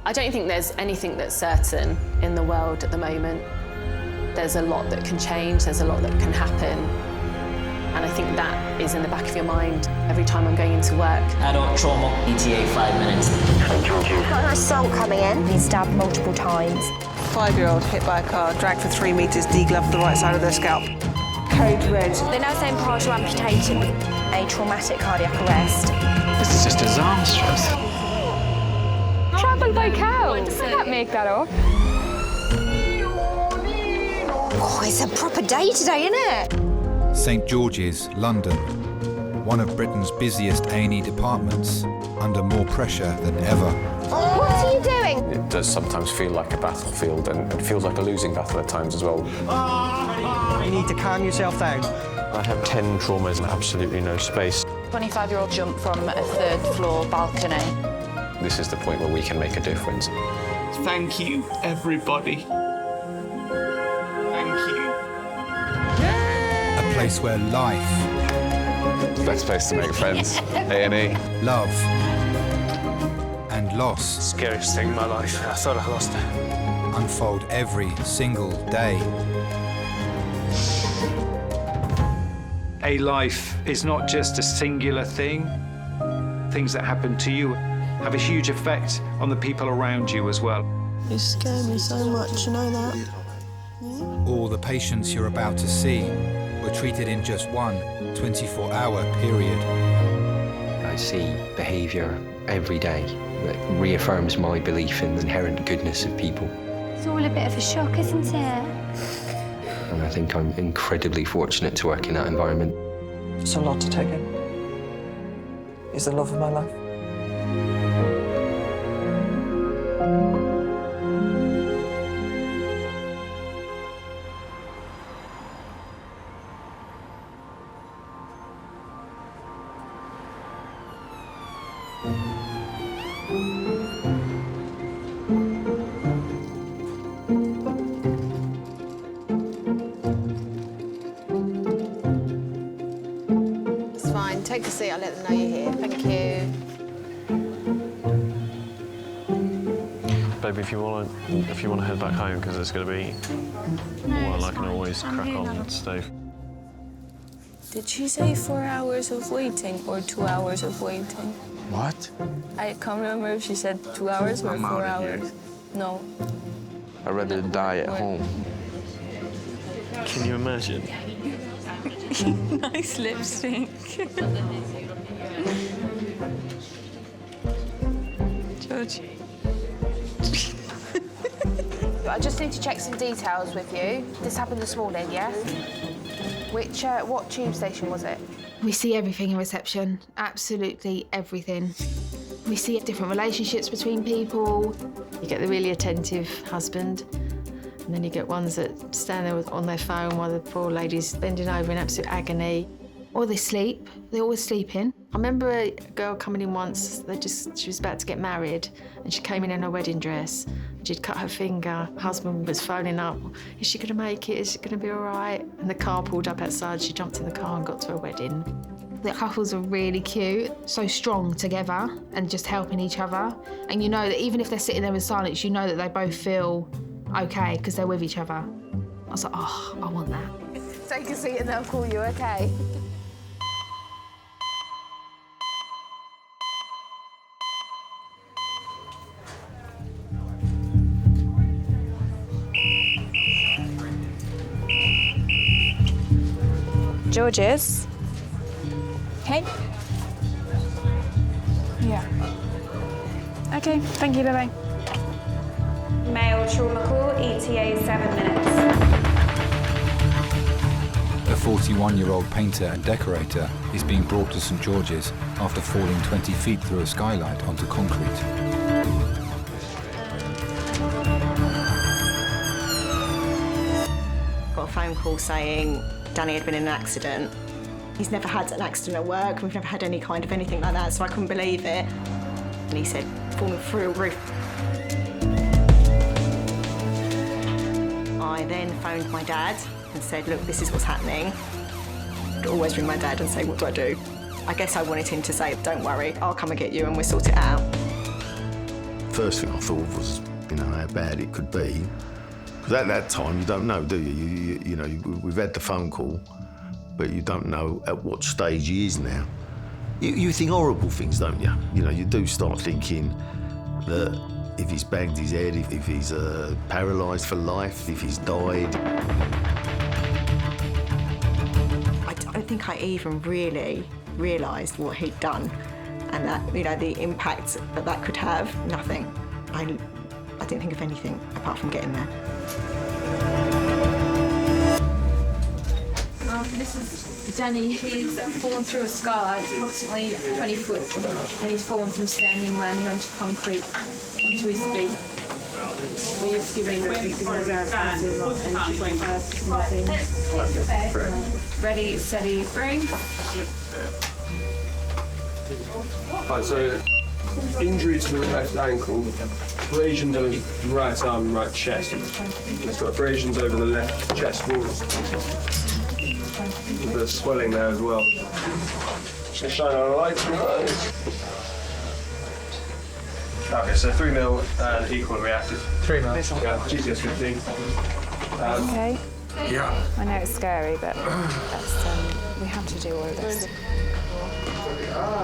I don't think there's anything that's certain in the world at the moment. There's a lot that can change, there's a lot that can happen. And I think that is in the back of your mind every time I'm going into work. Adult trauma, ETA 5 minutes. Got an assault coming in. He's stabbed multiple times. 5-year-old hit by a car, dragged for 3 metres, degloved the right side of their scalp. Code red. They're now saying partial amputation with a traumatic cardiac arrest. This is just disastrous. Travel by cow. I can't make that up. Oh, it's a proper day today, isn't it? St George's, London, one of Britain's busiest A&E departments, under more pressure than ever. What are you doing? It does sometimes feel like a battlefield, and it feels like a losing battle at times as well. You need to calm yourself down. I have 10 traumas and absolutely no space. 25-year-old jump from a 3rd floor balcony. This is the point where we can make a difference. Thank you, everybody. Thank you. A place where life, Best place to make friends, A&E. love, and loss Scariest thing in my life. I thought I lost it. unfold every single day. A life is not just a singular thing. Things that happen to you have a huge effect on the people around you as well. You scare me so much, you know that? All the patients you're about to see were treated in just one 24-hour period. I see behaviour every day that reaffirms my belief in the inherent goodness of people. It's all a bit of a shock, isn't it? And I think I'm incredibly fortunate to work in that environment. It's a lot to take in. He's the love of my life. Take a seat, I'll let them know you're here. Thank you. Baby, if you want to head back home, because it's going to be well, I can always crack on and stay. Did she say 4 hours of waiting or 2 hours of waiting? What? I can't remember if she said 2 hours or 4 hours. No. I'd rather die at home. Can you imagine? Nice lipstick. George. I just need to check some details with you. This happened this morning, yeah? What tube station was it? We see everything in reception, absolutely everything. We see different relationships between people. You get the really attentive husband, and then you get ones that stand there on their phone while the poor lady's bending over in absolute agony. Or they sleep. They're always sleeping. I remember a girl coming in once, she was about to get married, and she came in her wedding dress. She'd cut her finger. Her husband was phoning up, is she gonna make it? Is it gonna be all right? And the car pulled up outside. She jumped in the car and got to her wedding. The couples are really cute, so strong together and just helping each other. And you know that even if they're sitting there in silence, you know that they both feel okay because they're with each other. I was like, oh, I want that. Take a seat and they'll call you, okay? George's. Okay. Yeah. Okay, thank you, bye-bye. Male trauma call, ETA 7 minutes. A 41-year-old painter and decorator is being brought to St George's after falling 20 feet through a skylight onto concrete. Got a phone call saying Danny had been in an accident. He's never had an accident at work. We've never had any kind of anything like that, so I couldn't believe it. And he said, falling through a roof. I then phoned my dad and said, look, this is what's happening. I'd always ring my dad and say, what do I do? I guess I wanted him to say, don't worry, I'll come and get you and we'll sort it out. First thing I thought was, how bad it could be. Because at that time, you don't know, do you? We've had the phone call, but you don't know at what stage he is now. You think horrible things, don't you? You do start thinking that if he's banged his head, if he's paralysed for life, if he's died. I don't think I even really realised what he'd done and that, the impact that could have. Nothing. I didn't think of anything apart from getting there. This is Danny. He's fallen through a skylight, approximately 20 foot, and he's fallen from standing, landing onto concrete, onto his feet. We're just giving ready, steady, bring. Right, so injury to the left ankle, abrasions on his right arm and right chest. He's got abrasions over the left chest walls. A bit of swelling there as well. Just shine on a light. Okay, so 3 mil and equal reactive. 3 mil. Yeah, GCS 15. Okay. Yeah. I know it's scary, but that's, we have to do all of this.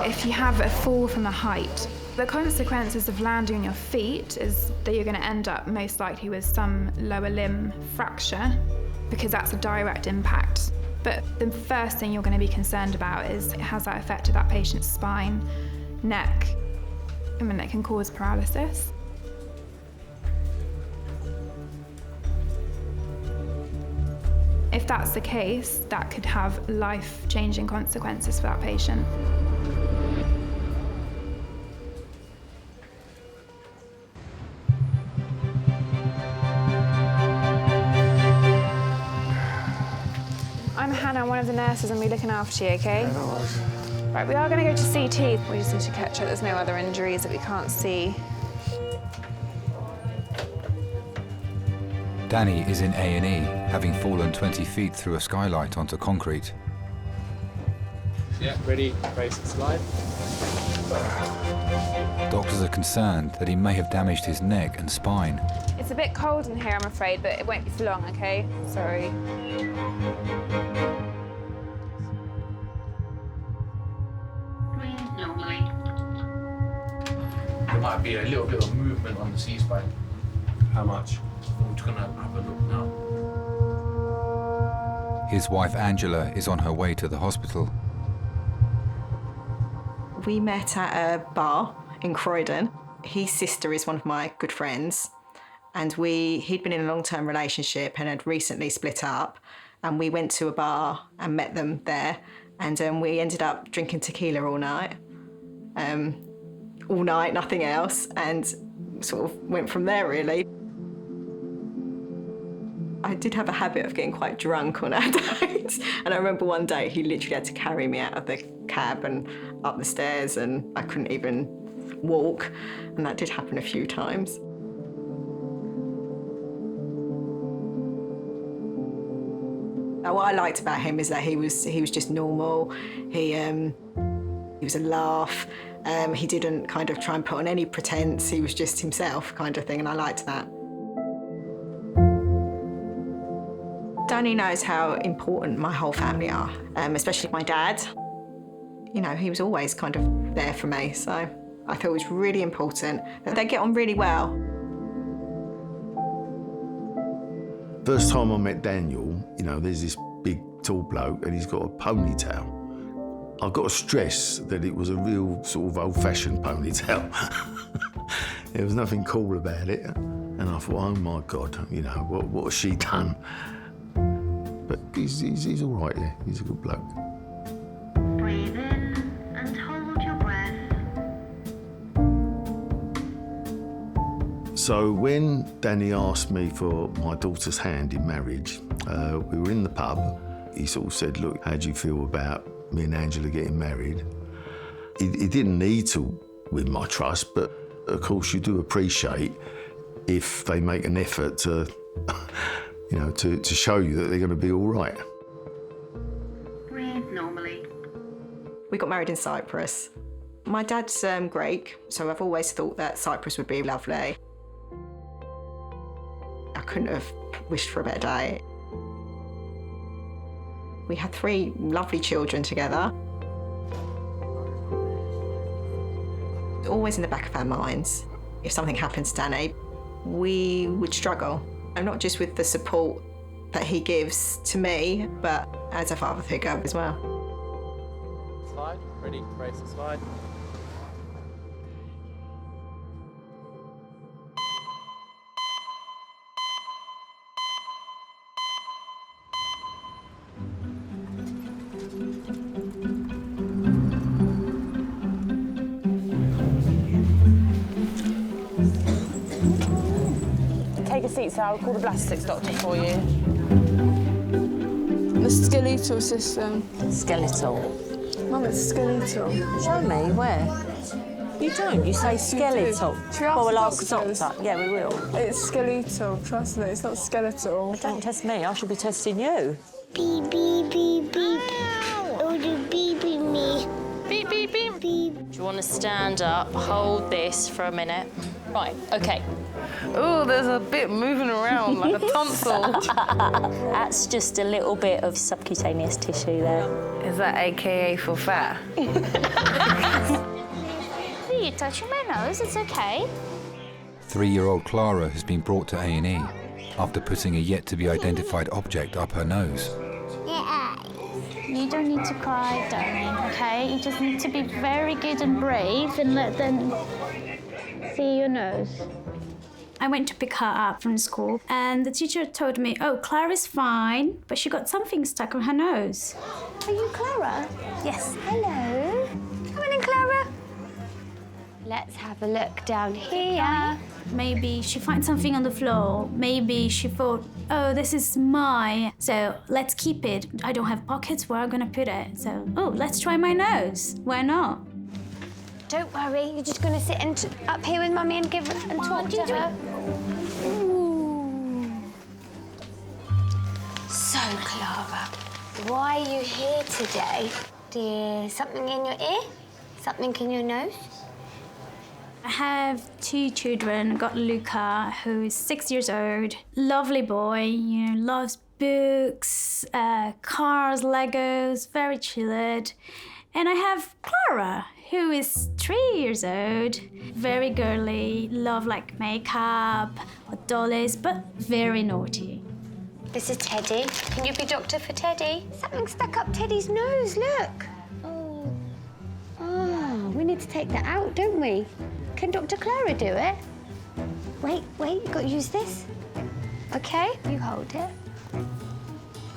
If you have a fall from a height, the consequences of landing on your feet is that you're going to end up most likely with some lower limb fracture, because that's a direct impact. But the first thing you're going to be concerned about is, has that affected that patient's spine, neck? I mean, it can cause paralysis. If that's the case, that could have life-changing consequences for that patient. I'm Hannah, one of the nurses, and we're looking after you, okay? Right, we are going to go to CT. We just need to catch up. There's no other injuries that we can't see. Danny is in A&E, having fallen 20 feet through a skylight onto concrete. Yeah, ready, brace, slide. Doctors are concerned that he may have damaged his neck and spine. It's a bit cold in here, I'm afraid, but it won't be for long, okay? Sorry. There might be a little bit of movement on the C-spine. How much? We're just gonna have a look now. His wife Angela is on her way to the hospital. We met at a bar in Croydon. His sister is one of my good friends, and he'd been in a long-term relationship and had recently split up, and we went to a bar and met them there, and we ended up drinking tequila all night, nothing else, and sort of went from there, really. I did have a habit of getting quite drunk on our dates, and I remember one day he literally had to carry me out of the cab and up the stairs, and I couldn't even walk, and that did happen a few times. What I liked about him is that he was just normal. He was a laugh. He didn't kind of try and put on any pretense. He was just himself, kind of thing, and I liked that. Danny knows how important my whole family are, especially my dad. He was always kind of there for me, so I thought it was really important that they get on really well. First time I met Daniel, there's this big, tall bloke and he's got a ponytail. I've got to stress that it was a real sort of old-fashioned ponytail. There was nothing cool about it. And I thought, oh my God, what has she done? But he's all right, yeah. He's a good bloke. Breathe in and hold your breath. So when Danny asked me for my daughter's hand in marriage, we were in the pub. He sort of said, look, how do you feel about me and Angela getting married? He didn't need to win my trust, but of course you do appreciate if they make an effort to to show you that they're going to be all right. Breathe normally. We got married in Cyprus. My dad's Greek, so I've always thought that Cyprus would be lovely. I couldn't have wished for a better day. We had 3 lovely children together. Always in the back of our minds, if something happened to Danny, we would struggle. And not just with the support that he gives to me, but as a father figure as well. Slide, ready, brace and slide. Take a seat, Sal. I'll call the blastocyst doctor for you. The skeletal system. Skeletal. Mum, it's skeletal. Show me, where? You don't, you say skeletal. Well, we'll ask the doctor. Yeah, we will. It's skeletal, trust me, it's not skeletal. Don't test me, I should be testing you. Beep, beep, beep, beep. Oh, do beeping me. Beep, beep, beep. Beep. Do you want to stand up, hold this for a minute? Right, OK. Oh, there's a bit moving around like a tonsil. That's just a little bit of subcutaneous tissue there. Is that AKA for fat? You're touching my nose, it's OK. 3-year-old Clara has been brought to A&E after putting a yet-to-be-identified object up her nose. You don't need to cry, darling, OK? You just need to be very good and brave and let them see your nose. I went to pick her up from school and the teacher told me, oh, Clara's fine, but she got something stuck on her nose. Are you Clara? Yes. Hello. Come on in, Clara. Let's have a look down here. Maybe she finds something on the floor. Maybe she thought, oh, this is mine, so let's keep it. I don't have pockets, where I'm gonna put it? So, oh, let's try my nose. Why not? Don't worry, you're just going to sit up here with Mummy and talk to her. Ooh. So, Clara, why are you here today? Dear, something in your ear? Something in your nose? I have 2 children. Got Luca, who is 6 years old. Lovely boy, you know, loves books, cars, Legos, very chilled. And I have Clara, who is 3 years old, very girly, love like makeup or dollies, but very naughty. This is Teddy. Can you be doctor for Teddy? Something stuck up Teddy's nose, look. Oh, we need to take that out, don't we? Can Dr. Clara do it? Wait, you've got to use this. Okay, you hold it.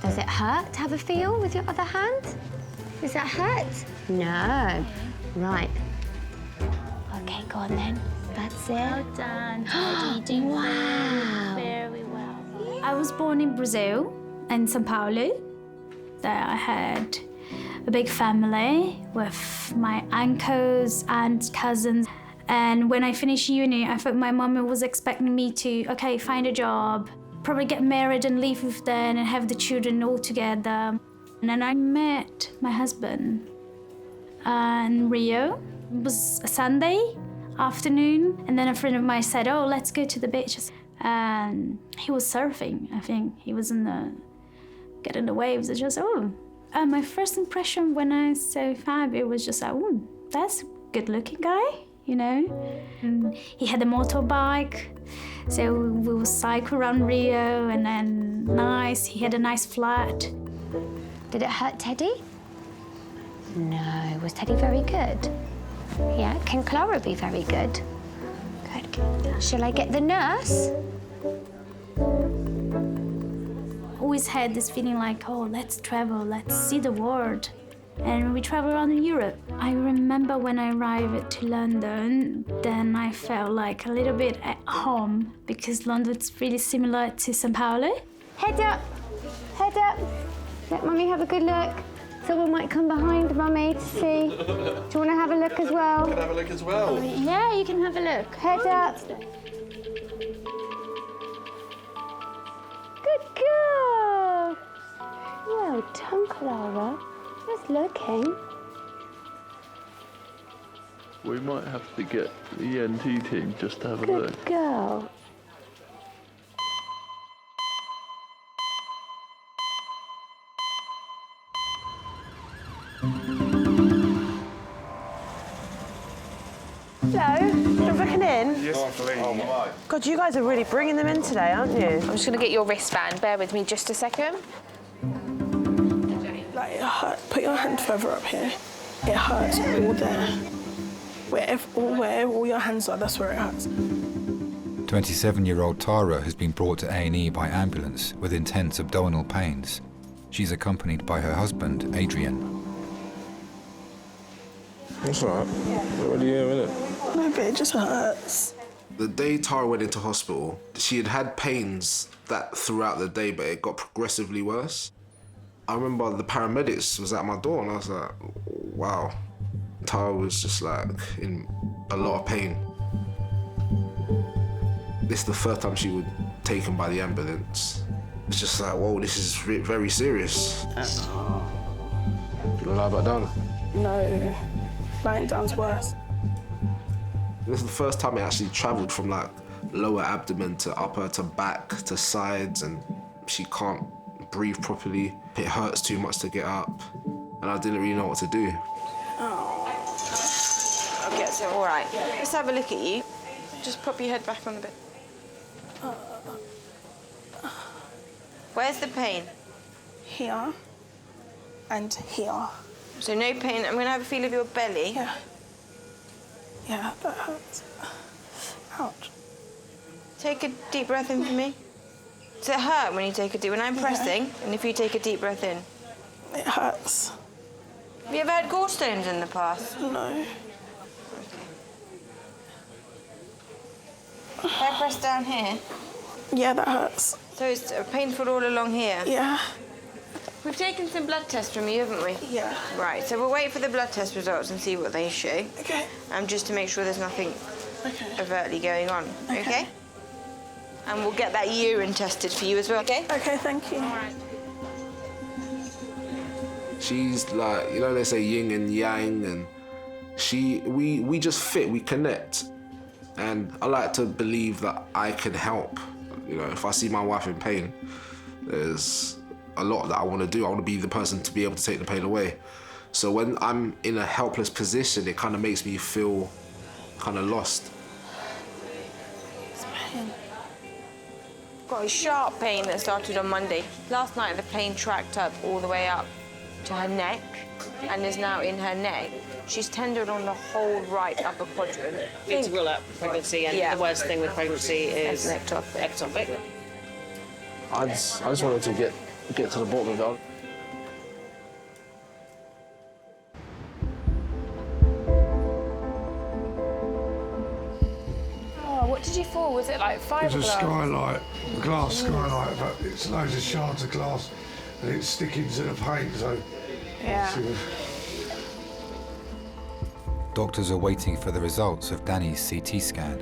Does it hurt to have a feel with your other hand? Does that hurt? No. Right. Okay, go on then. That's it. Well done, Teddy. You do wow. very well. I was born in Brazil, in São Paulo. There I had a big family with my uncles and cousins. And when I finished uni, I thought my mum was expecting me to, okay, find a job, probably get married and live with them and have the children all together. And then I met my husband in Rio. It was a Sunday afternoon. And then a friend of mine said, oh, let's go to the beach. And he was surfing, I think. He was getting the waves. It's just, my first impression when I saw Fabio was just like, oh, that's a good-looking guy, you know? And he had a motorbike, so we would cycle around Rio, and then he had a nice flat. Did it hurt Teddy? No. Was Teddy very good? Yeah. Can Clara be very good? Good. Shall I get the nurse? Always had this feeling like, oh, let's travel, let's see the world. And we travel around Europe. I remember when I arrived to London, then I felt like a little bit at home because London's really similar to São Paulo. Head up. Head up. Let Mummy have a good look. Someone might come behind Mummy to see. Do you want to have a look as well? Can I have a look as well? Yeah, you can have a look. Head up. Good girl. Well done, Clara. Just looking. We might have to get the ENT team just to have a look. Good girl. Hello, you're booking in? Yes, please. God, you guys are really bringing them in today, aren't you? I'm just going to get your wristband. Bear with me just a second. Like, it hurts. Put your hand further up here. It hurts all there. Where all your hands are, that's where it hurts. 27-year-old Tara has been brought to A&E by ambulance with intense abdominal pains. She's accompanied by her husband, Adrian. That's all right. Already here, innit? No, but it just hurts. The day Tara went into hospital, she had had pains that throughout the day, but it got progressively worse. I remember the paramedics was at my door and I was like, wow. Tara was just like in a lot of pain. This is the first time she was taken by the ambulance. It's just like, whoa, this is very serious. You gonna lie back down? No, lying down's worse. This is the first time it actually travelled from like lower abdomen to upper to back to sides, and she can't breathe properly. It hurts too much to get up, and I didn't really know what to do. Okay, so all right. Let's have a look at you. Just pop your head back on the bed. Where's the pain? Here and here. So no pain. I'm going to have a feel of your belly. Yeah. Yeah, that hurts. Ouch. Take a deep breath in for me. Does it hurt when you take a deep? When I'm pressing, and if you take a deep breath in? It hurts. Have you ever had gallstones in the past? No. If I press down here? Yeah, that hurts. So it's painful all along here? Yeah. We've taken some blood tests from you, haven't we? Yeah. Right, so we'll wait for the blood test results and see what they show. Okay. Just to make sure there's nothing overtly going on, okay? And we'll get that urine tested for you as well, okay? Okay, thank you. All right. She's like, you know, they say yin and yang, and we just fit, we connect. And I like to believe that I can help. You know, if I see my wife in pain, there's a lot that I want to do. I want to be the person to be able to take the pain away. So when I'm in a helpless position, it kind of makes me feel kind of lost. It's pain. Got a sharp pain that started on Monday. Last night the pain tracked up all the way up to her neck and is now in her neck. She's tendered on the whole right upper quadrant. It's will up pregnancy, and the worst thing with pregnancy is ectopic. I just wanted to get to the bottom of it. Oh, what did you fall? Was it like fiberglass? It's a skylight, a glass skylight, but it's loads of shards of glass and it's sticking to the paint, so... Yeah. Doctors are waiting for the results of Danny's CT scan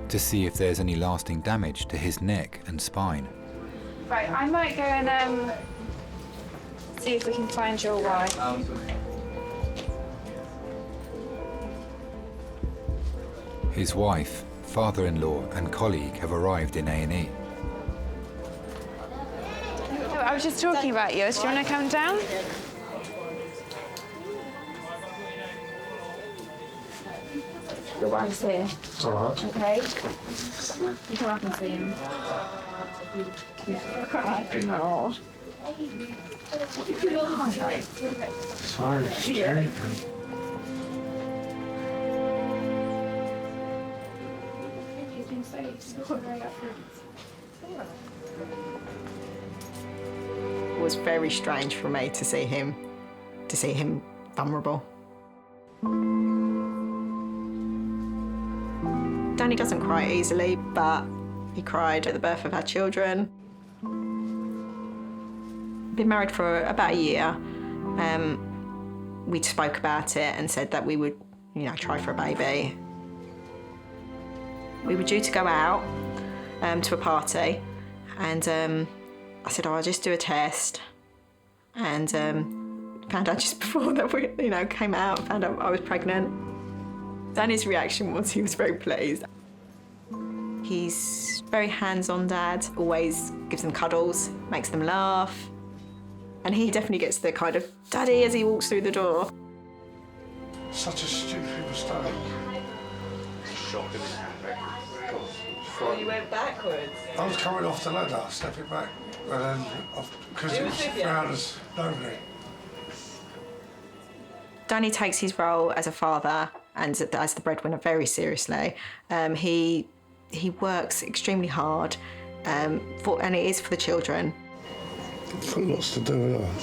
to see if there's any lasting damage to his neck and spine. Right, I might go and see if we can find your wife. His wife, father-in-law and colleague have arrived in A&E. Oh, I was just talking about you. Do you want to come down? Your wife's here. All right. Okay. You come up and see him. No. Sorry, it's scary. It was very strange for me to see him vulnerable. Danny doesn't cry easily, but he cried at the birth of our children. Been married for about a year. We spoke about it and said that we would, try for a baby. We were due to go out to a party, and I said, I'll just do a test. And found out just before that we, came out, found out I was pregnant. Danny's reaction was he was very pleased. He's very hands-on dad, always gives them cuddles, makes them laugh. And he definitely gets the kind of daddy as he walks through the door. Such a stupid mistake. Shocking. So you went backwards? I was coming off the ladder, stepping back, and then, because it was round as nobody. Danny takes his role as a father and as the breadwinner very seriously. He works extremely hard, and it is for the children. I've got lots to do with that.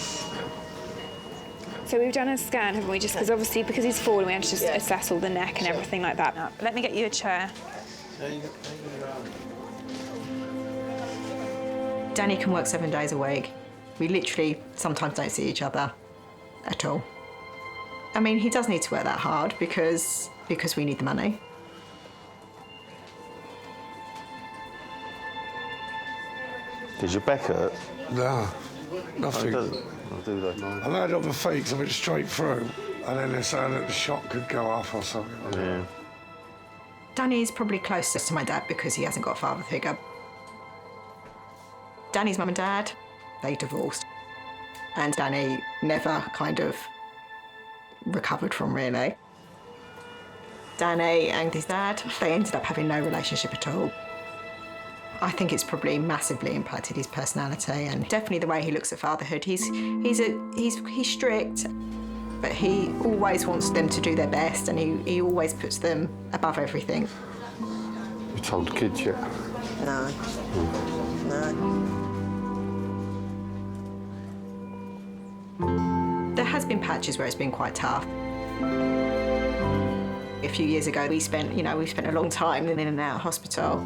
So we've done a scan, haven't we? Just because obviously, because he's fallen, we had to just assess all the neck and everything like that. Let me get you a chair. Danny can work 7 days a week. We literally sometimes don't see each other at all. I mean, he does need to work that hard because we need the money. Did your back hurt? No, nothing. I'll do that. I landed on my feet because I went straight through, and then they're saying that the shock could go up or something. Yeah. Danny's probably closest to my dad because he hasn't got a father figure. Danny's mum and dad, they divorced. And Danny never kind of recovered from, really. Danny and his dad, they ended up having no relationship at all. I think it's probably massively impacted his personality and definitely the way he looks at fatherhood. He's strict, but he always wants them to do their best and he always puts them above everything. You told the kids yet? No. No. There has been patches where it's been quite tough. A few years ago, we spent a long time in and out of hospital.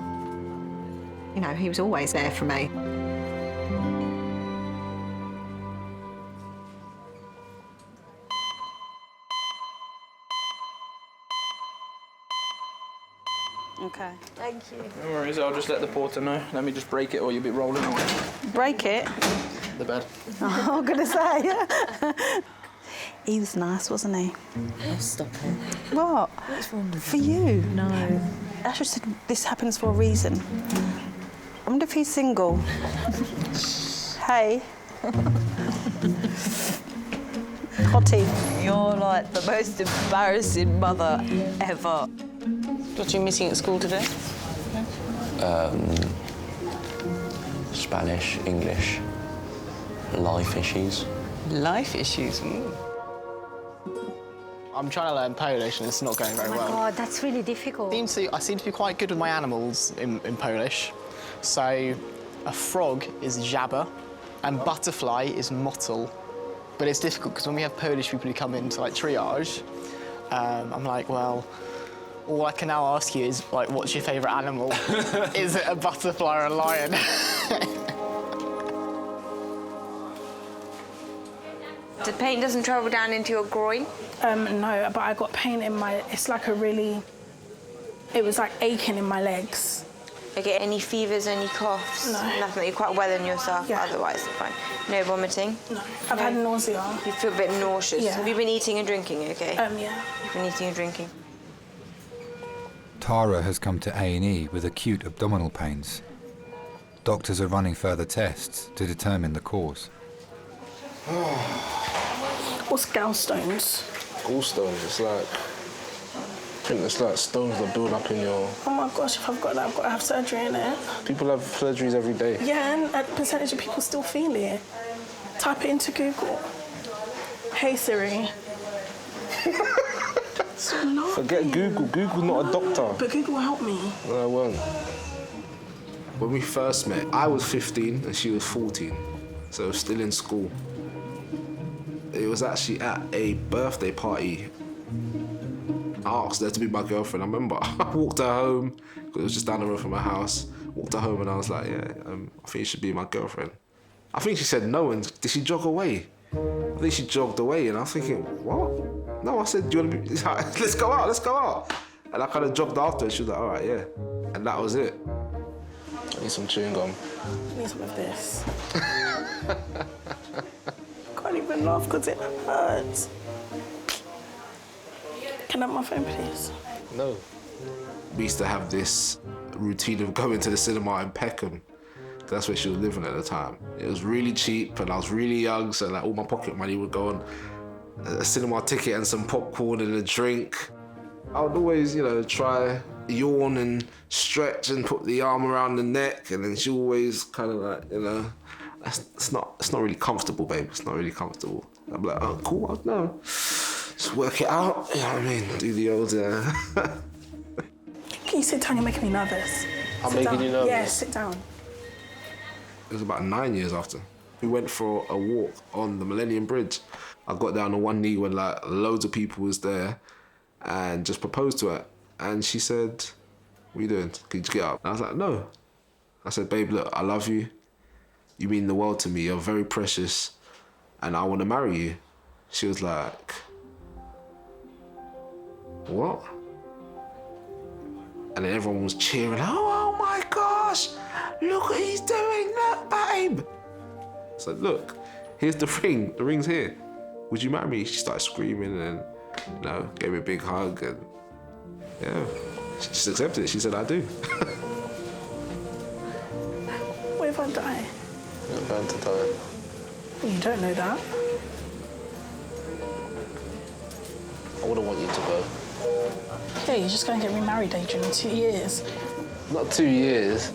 You know, he was always there for me. Okay. Thank you. No worries, I'll just let the porter know. Let me just break it or you'll be rolling away. Break it? The bed. Oh, I'm going to say. He was nice, wasn't he? Oh, stop it. What? What's wrong with For you? No. Asher said this happens for a reason. I wonder if he's single. Hey. Hottie. You're like the most embarrassing mother ever. What are you missing at school today? Spanish, English, life issues. Life issues? Mm. I'm trying to learn Polish and it's not going very well. Oh my God, that's really difficult. I seem to be quite good with my animals in Polish. So a frog is żaba and butterfly is motyle. But it's difficult because when we have Polish people who come in to like triage, I'm like, well, all I can now ask you is like, what's your favourite animal? Is it a butterfly or a lion? The pain doesn't travel down into your groin? No, but I got pain in my, it's like it was like aching in my legs. Okay, any fevers, any coughs? No. Nothing, you're quite well in yourself, Yeah. otherwise fine. No vomiting? No. I've had nausea. You feel a bit nauseous? Yeah. Have you been eating and drinking, okay? Yeah. You've been eating and drinking. Tara has come to A&E with acute abdominal pains. Doctors are running further tests to determine the cause. What's gallstones? Gallstones, I think it's like stones that build up in your... Oh my gosh, if I've got that, I've got to have surgery in it. People have surgeries every day. Yeah, and a percentage of people still feel it. Type it into Google. Hey Siri. Forget Google. Google's not a doctor. But Google will help me. No, I won't. When we first met, I was 15 and she was 14, so still in school. It was actually at a birthday party. I asked her to be my girlfriend. I remember I walked her home, because it was just down the road from my house. Walked her home and I was like, yeah, I think you should be my girlfriend. I think she said no, and did she jog away? I think she jogged away, and I was thinking, what? No, I said, do you want to be, let's go out, let's go out. And I kind of jogged after, and she was like, all right, yeah. And that was it. I need some chewing gum. I need some of this. Can't even laugh because it hurts. Can I have my phone, please? No. We used to have this routine of going to the cinema in Peckham. That's where she was living at the time. It was really cheap and I was really young, so like all my pocket money would go on a cinema ticket and some popcorn and a drink. I would always, you know, try yawn and stretch and put the arm around the neck, and then she always kind of like, you know, it's not really comfortable, babe. It's not really comfortable. I'm like, oh, cool, no. Just work it out, you know what I mean? Do the old, Can you sit down? You're making me nervous. I'm Sit making down. you nervous? Yeah, sit down. It was about 9 years after. We went for a walk on the Millennium Bridge. I got down on one knee when like loads of people was there and just proposed to her. And she said, what are you doing? Can you just get up? And I was like, no. I said, babe, look, I love you. You mean the world to me. You're very precious and I want to marry you. She was like, what? And then everyone was cheering, oh my gosh, look what he's doing, look, babe. I said, look, here's the ring, the ring's here. Would you marry me? She started screaming and, you know, gave me a big hug and, yeah, she just accepted it. She said, I do. What if I die? You're going to die. You don't know that. I wouldn't want you to go. Yeah, you're just going to get remarried, Adrian, in 2 years. Not 2 years.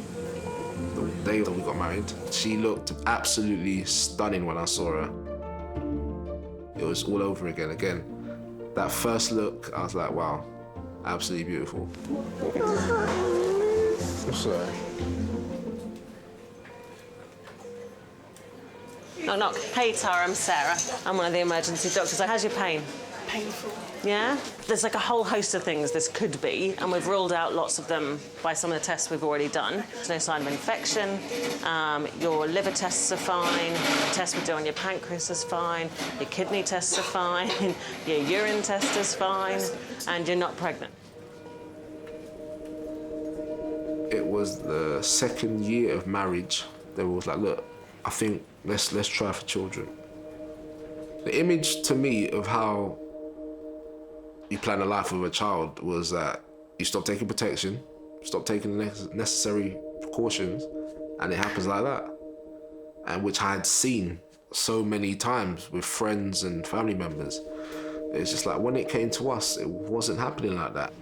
The day that we got married, she looked absolutely stunning when I saw her. It was all over again. That first look, I was like, wow, absolutely beautiful. I'm sorry. Knock, knock. Hey, Tara, I'm Sarah. I'm one of the emergency doctors. How's your pain? Painful. Yeah? There's like a whole host of things this could be, and we've ruled out lots of them by some of the tests we've already done. There's no sign of infection, your liver tests are fine, the test we do on your pancreas is fine, your kidney tests are fine, your urine test is fine, and you're not pregnant. It was the second year of marriage. They were like, look, I think let's try for children. The image to me of how you plan a life with a child was that you stop taking protection, stop taking the necessary precautions, and it happens like that. And which I had seen so many times with friends and family members. It's just like when it came to us, it wasn't happening like that.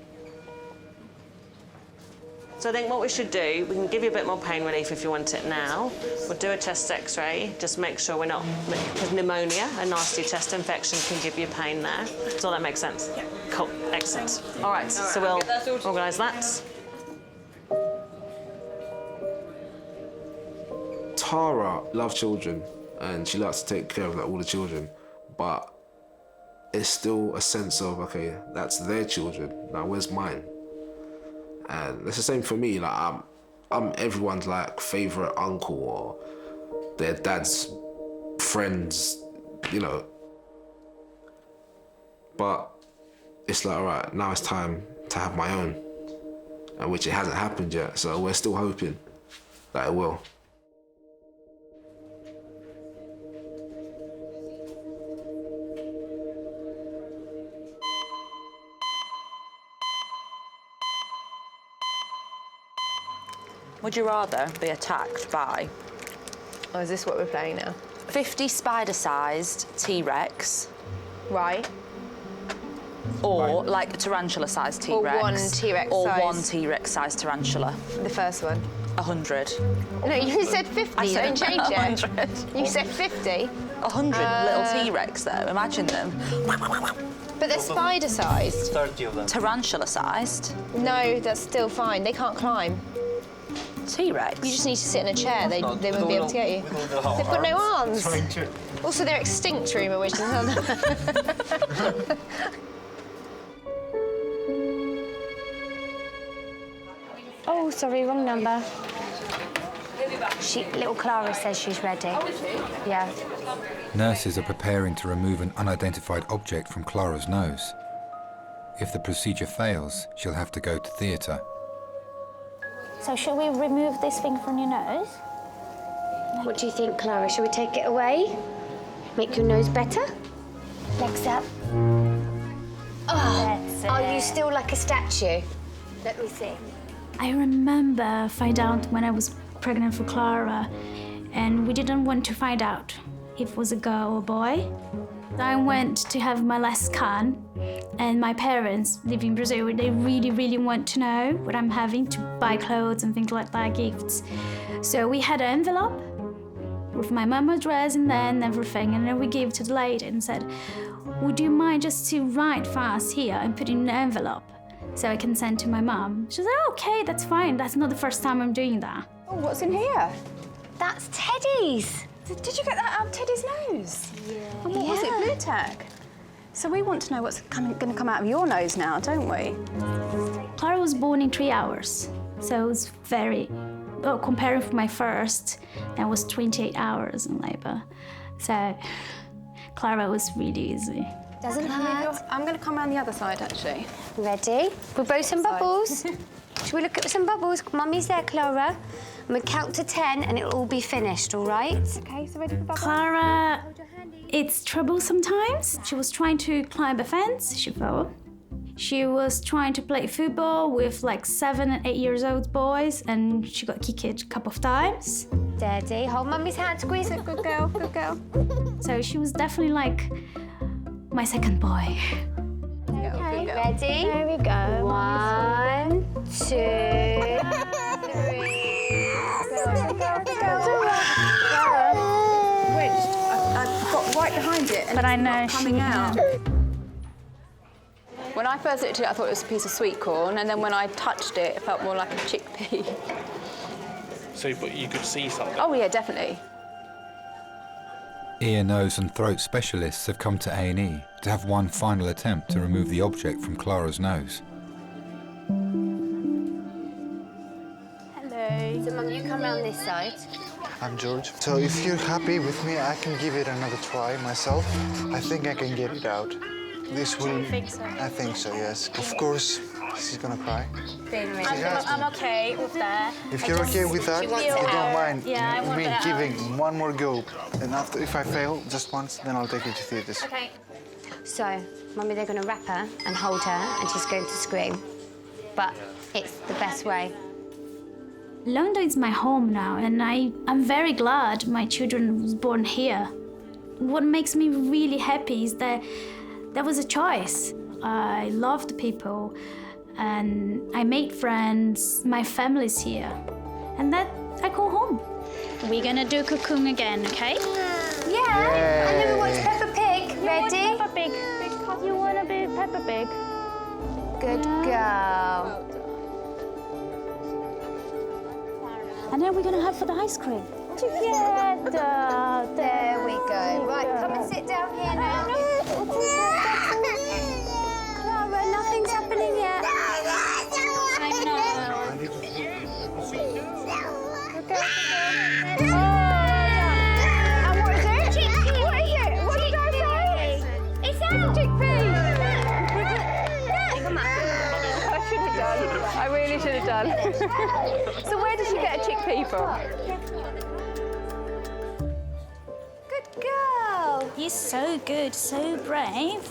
So I think what we should do, we can give you a bit more pain relief if you want it now. We'll do a chest x-ray, just make sure we're not, because pneumonia, a nasty chest infection, can give you pain there. Does all that make sense? Yeah. Cool, excellent. All right, so we'll organise that. Tara loves children and she likes to take care of like, all the children, but it's still a sense of, okay, that's their children, now where's mine? And it's the same for me, like I'm everyone's like favourite uncle or their dad's friends, you know. But it's like, all right, now it's time to have my own, and which it hasn't happened yet, so we're still hoping that it will. Would you rather be attacked by... Oh, is this what we're playing now? 50 spider-sized T-Rex. Right. Or like a tarantula-sized T-Rex. Or one T-Rex Or size. one T-Rex-sized tarantula. The first one. 100. No, you said 50. I said Don't change it. 100. You said 50. 100 little T-Rex, though. Imagine them. But they're spider-sized. 30 of them. Tarantula-sized. No, that's still fine. They can't climb. T-Rex? You just need to sit in a chair. They won't be able to get you. They've got no arms. Also, they're extinct, rumour, which is Oh, sorry, wrong number. Little Clara says she's ready. Yeah. Nurses are preparing to remove an unidentified object from Clara's nose. If the procedure fails, she'll have to go to theatre. So shall we remove this thing from your nose? What do you think, Clara? Shall we take it away? Make your nose better? Legs up. Oh. Let's it. Are you still like a statue? Let me see. I remember find out when I was pregnant for Clara, and we didn't want to find out if it was a girl or a boy. I went to have my last scan, and my parents live in Brazil. They really, really want to know what I'm having to buy clothes and things like that, gifts. So we had an envelope with my mum address in there and everything, and then we gave it to the lady and said, would you mind just to write fast here and put it in an envelope so I can send to my mum? She said, oh, okay, that's fine. That's not the first time I'm doing that. Oh, what's in here? That's Teddy's. Did you get that out of Teddy's nose? Yeah. And what was it, Blue Tack? So we want to know what's going to come out of your nose now, don't we? Clara was born in 3 hours, so it was very, well, comparing with my first, that was 28 hours in labour. So Clara was really easy. Doesn't hurt. I'm going to come around the other side, actually. Ready? We'll blow some bubbles. Should we look at some bubbles? Mummy's there, Clara. And we'll count to 10 and it'll all be finished, all right? Okay, so ready for bubbles? Clara, it's trouble sometimes. She was trying to climb a fence, she fell. She was trying to play football with like 7 and 8 years old boys, and she got kicked a couple of times. Daddy, hold Mummy's hand, squeeze it. Good girl, good girl. So she was definitely like my second boy. Okay, ready? There we go. 1, 2, 3. I've got right behind it, and but I it's know not coming out. When I first looked at it, I thought it was a piece of sweet corn, and then when I touched it, it felt more like a chickpea. So, but you could see something? Oh, yeah, definitely. Ear, nose and throat specialists have come to A&E to have one final attempt to remove the object from Clara's nose. Hello. So, Mum, you come round this side. I'm George. So if you're happy with me, I can give it another try myself. I think I can get it out. This will... I think so. I think so, yes. Of course, she's gonna cry. I'm okay with that. If you're okay with that, you don't mind Yeah, I want me that giving out. one more go. And after, if I fail just once, then I'll take you to theatres. Okay. So, Mummy, they're going to wrap her and hold her, and she's going to scream. But it's the best way. London is my home now, and I'm very glad my children was born here. What makes me really happy is that there was a choice. I love the people, and I made friends. My family's here, and that I call home. We're gonna do cocoon again, okay? Yeah. Yay. And then we watch Peppa Pig. Ready? Peppa Pig. You wanna be Peppa Pig? Good girl. And then we're gonna have for the ice cream. Together. There we go. Right, come and sit down here now. Clara, nothing's happening yet. I know. And what is it? Chickpea. What is it? What did I say? It's out. Chickpea. Come on. I should have done. I really should have done. So where did you get a chickpea from? Good girl. You're so good, so brave.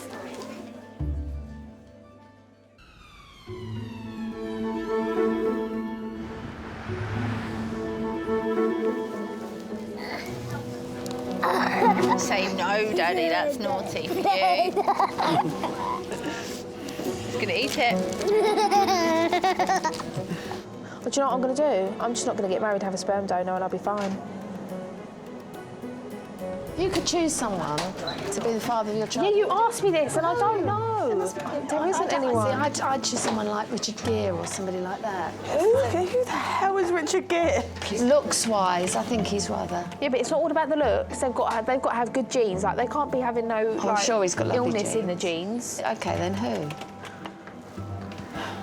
Say no, Daddy, that's naughty for you. He's gonna eat it. But do you know what I'm going to do? I'm just not going to get married to have a sperm donor, and I'll be fine. You could choose someone to be the father of your child. Yeah, you asked me this, and I don't know. There isn't anyone. I'd choose someone like Richard Gere or somebody like that. Who the hell is Richard Gere? Looks-wise, I think he's rather... Yeah, but it's not all about the looks. They've got to have good genes. Like, they can't be having no I'm sure he's got lovely illness in the genes. OK, then who?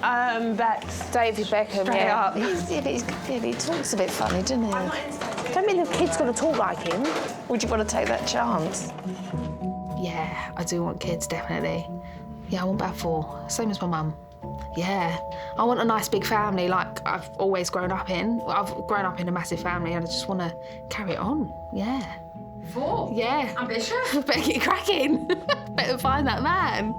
That's David Beckham, Straight yeah. up. He talks a bit funny, doesn't he? Don't mean the kid's going to talk like him. Would you want to take that chance? Yeah, I do want kids, definitely. Yeah, I want about 4, same as my mum. Yeah, I want a nice big family like I've always grown up in. I've grown up in a massive family and I just want to carry it on, yeah. 4? Yeah. Ambitious. Better get cracking. Better find that man.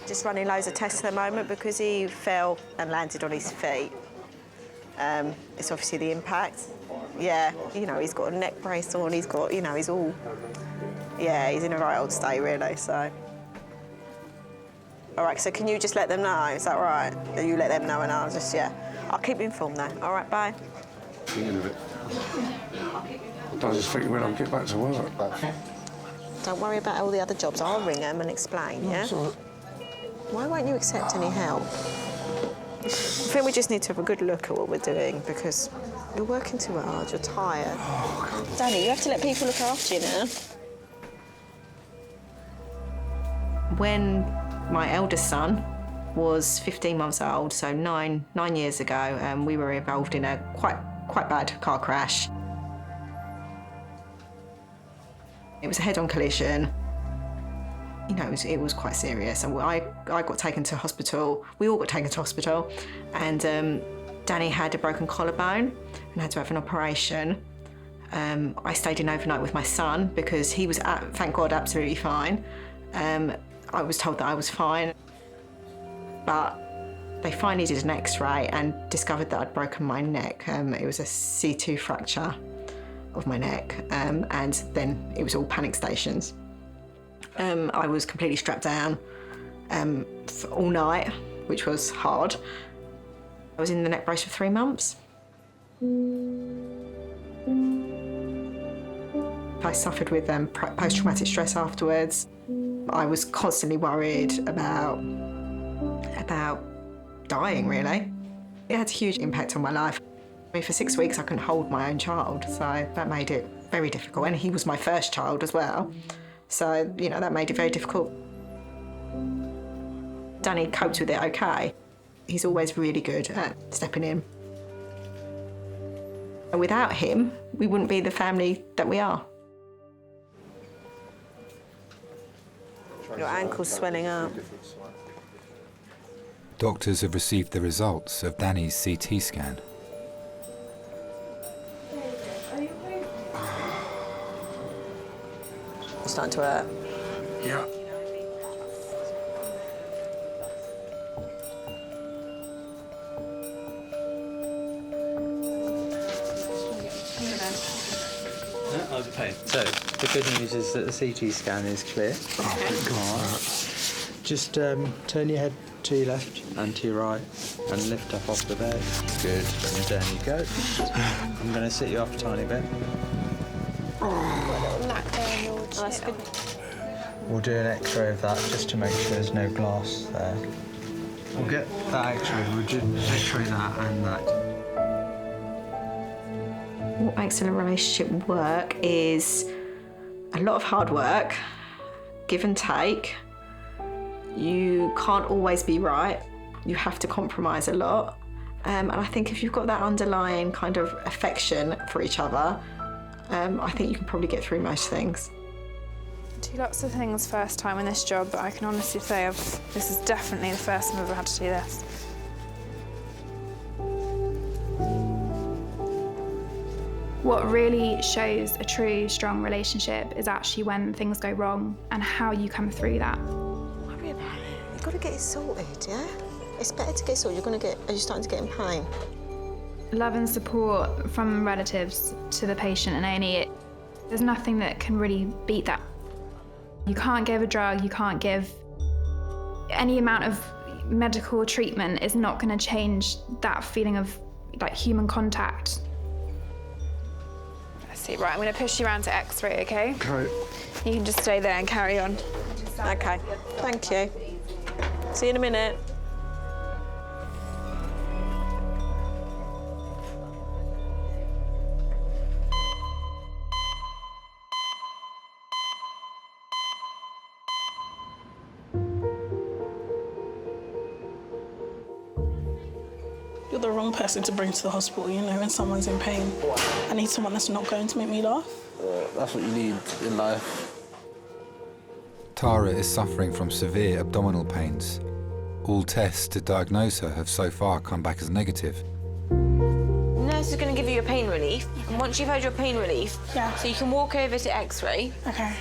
Just running loads of tests at the moment because he fell and landed on his feet. It's obviously the impact. Yeah, you know, he's got a neck brace on, he's got, you know, he's all... Yeah, he's in a right old state, really, so... All right, so can you just let them know? Is that right? You let them know and I'll just, yeah. I'll keep you informed then. All right, bye. Thinking of it. I just think when I get back to work. Don't worry about all the other jobs. I'll ring them and explain, yeah? That's all right. Why won't you accept any help? I think we just need to have a good look at what we're doing because you're working too hard, you're tired. Oh, Danny, you have to let people look after you now. When my eldest son was 15 months old, so nine years ago, we were involved in a quite bad car crash. It was a head-on collision. You know, it was quite serious, and I got taken to hospital. We all got taken to hospital, and Danny had a broken collarbone and had to have an operation. I stayed in overnight with my son because he was, thank God, absolutely fine. I was told that I was fine, but they finally did an X-ray and discovered that I'd broken my neck. It was a C2 fracture of my neck, and then it was all panic stations. I was completely strapped down for all night, which was hard. I was in the neck brace for 3 months. I suffered with post-traumatic stress afterwards. I was constantly worried about dying, really. It had a huge impact on my life. I mean, for 6 weeks I couldn't hold my own child, so that made it very difficult. And he was my first child as well, so, you know, that made it very difficult. Danny coped with it okay. He's always really good at stepping in. And without him, we wouldn't be the family that we are. Your ankle's swelling up. Doctors have received the results of Danny's CT scan. It's starting to hurt. Yeah. Okay, so the good news is that the CT scan is clear. Just turn your head to your left and to your right and lift up off the bed. Good, and down you go. I'm going to sit you up a tiny bit. That's good. We'll do an X-ray of that just to make sure there's no glass there. We'll get that X-ray, we'll just X-ray that and that. What makes a relationship work is a lot of hard work, give and take. You can't always be right. You have to compromise a lot. And I think if you've got that underlying kind of affection for each other, I think you can probably get through most things. Do lots of things first time in this job, but I can honestly say this is definitely the first time I've ever had to do this. What really shows a true, strong relationship is actually when things go wrong and how you come through that. Don't worry about it. You've got to get it sorted, yeah? It's better to get sorted. Are you starting to get in pain? Love and support from relatives to the patient and A&E, there's nothing that can really beat that. You can't give a drug, you can't give any amount of medical treatment is not going to change that feeling of like human contact. Let's see, right, I'm going to push you around to X-ray, okay? Okay. You can just stay there and carry on. Okay, thank you. See you in a minute. You're the wrong person to bring to the hospital, you know, when someone's in pain. I need someone that's not going to make me laugh. That's what you need in life. Tara is suffering from severe abdominal pains. All tests to diagnose her have so far come back as negative. No nurse is going to give you your pain relief. And once you've had your pain relief, so you can walk over to X-ray,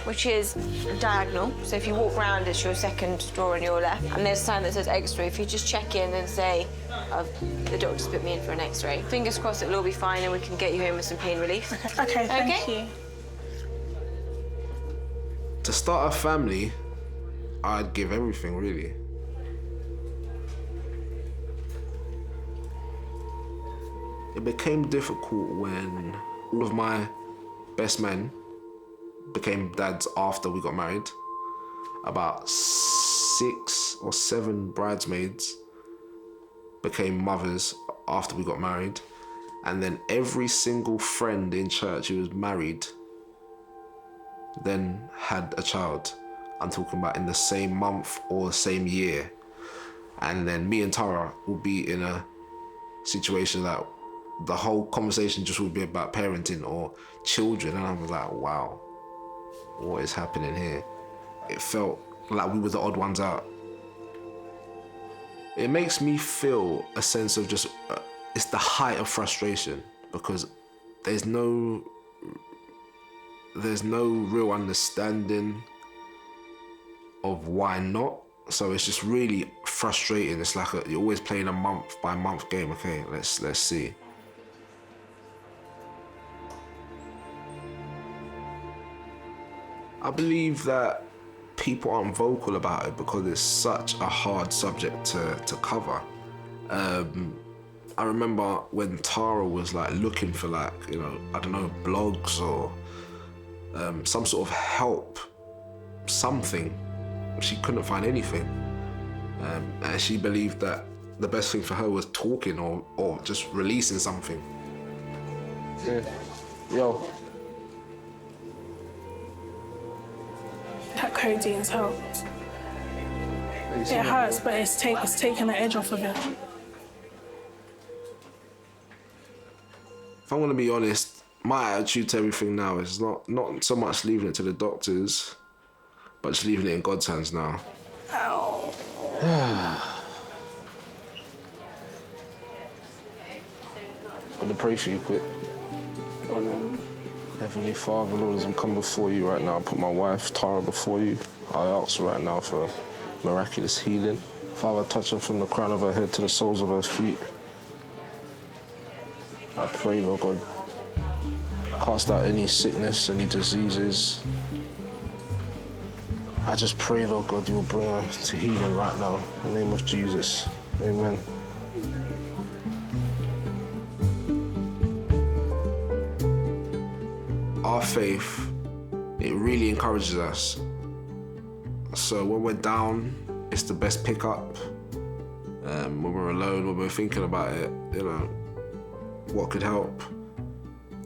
which is diagonal. So if you walk round, it's your second drawer on your left. And there's a sign that says X-ray. If you just check in and say, the doctor's put me in for an X-ray. Fingers crossed it'll all be fine and we can get you home with some pain relief. Okay, thank you. To start a family, I'd give everything, really. It became difficult when all of my best men became dads after we got married. About 6 or 7 bridesmaids became mothers after we got married. And then every single friend in church who was married then had a child. I'm talking about in the same month or the same year. And then me and Tara will be in a situation that the whole conversation just would be about parenting or children. And I was like, wow, what is happening here? It felt like we were the odd ones out. It makes me feel a sense of just, it's the height of frustration because there's no real understanding of why not. So it's just really frustrating. It's like you're always playing a month by month game. Okay, let's see. I believe that people aren't vocal about it because it's such a hard subject to cover. I remember when Tara was like looking for like, you know, I don't know, blogs or some sort of help, something. She couldn't find anything. And she believed that the best thing for her was talking or just releasing something. Yeah. Yo. That codeine's helped. It hurts, but it's taken the edge off of it. If I'm gonna be honest, my attitude to everything now is not so much leaving it to the doctors, but just leaving it in God's hands now. Ow. I'm gonna pray for you quick. Heavenly Father, Lord, as I come before you right now, I put my wife, Tara, before you. I ask right now for miraculous healing. Father, touch her from the crown of her head to the soles of her feet. I pray, Lord God, cast out any sickness, any diseases. I just pray, Lord God, you will bring her to healing right now. In the name of Jesus, amen. Our faith, it really encourages us. So when we're down, it's the best pickup. When we're alone, when we're thinking about it, you know, what could help?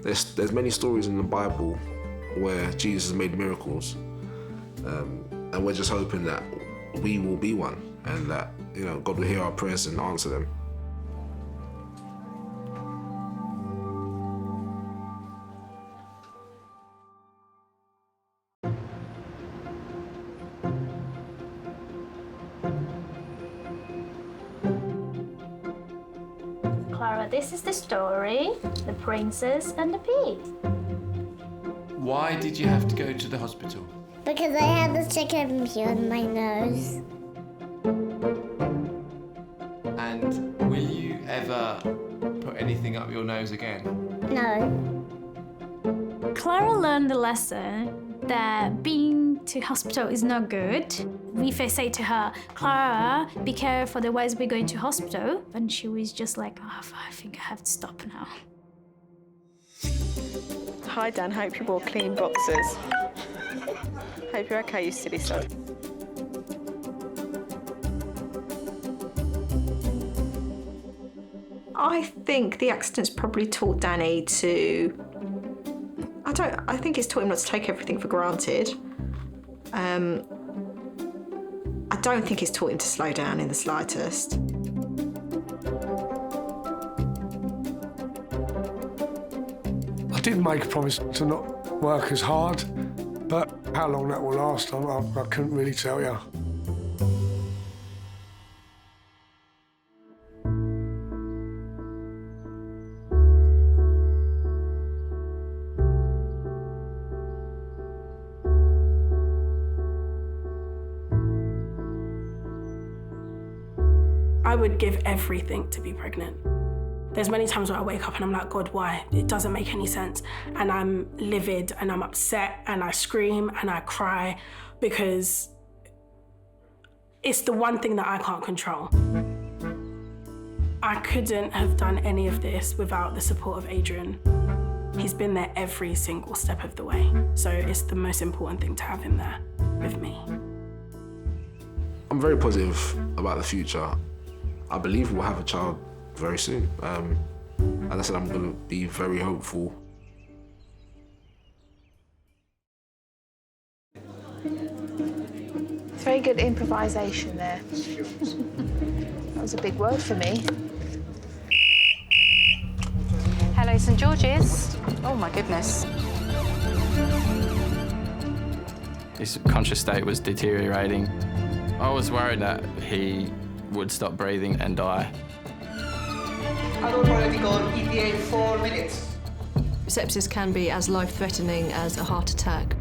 There's many stories in the Bible where Jesus made miracles. And we're just hoping that we will be one and that, you know, God will hear our prayers and answer them. Clara, this is the story, The Princess and the Pig. Why did you have to go to the hospital? Because I had a chicken pea on my nose. And will you ever put anything up your nose again? No. Clara learned the lesson that being to hospital is not good. We first say to her, Clara, be careful, otherwise we're going to hospital. And she was just like, oh, I think I have to stop now. Hi, Dan. Hope you wore clean boxers. Hope you're okay, you silly sod. I think the accident's probably taught Danny to... I think it's taught him not to take everything for granted. I don't think it's taught him to slow down in the slightest. I did make a promise to not work as hard, but how long that will last, I couldn't really tell you. I would give everything to be pregnant. There's many times where I wake up and I'm like, God, why? It doesn't make any sense. And I'm livid and I'm upset and I scream and I cry because it's the one thing that I can't control. I couldn't have done any of this without the support of Adrian. He's been there every single step of the way. So it's the most important thing to have him there with me. I'm very positive about the future. I believe we'll have a child very soon. As I said, I'm going to be very hopeful. It's very good improvisation there. That was a big word for me. Hello, St George's. Oh my goodness. His conscious state was deteriorating. I was worried that he would stop breathing and die. Adult political ETA 4 minutes. Sepsis can be as life-threatening as a heart attack.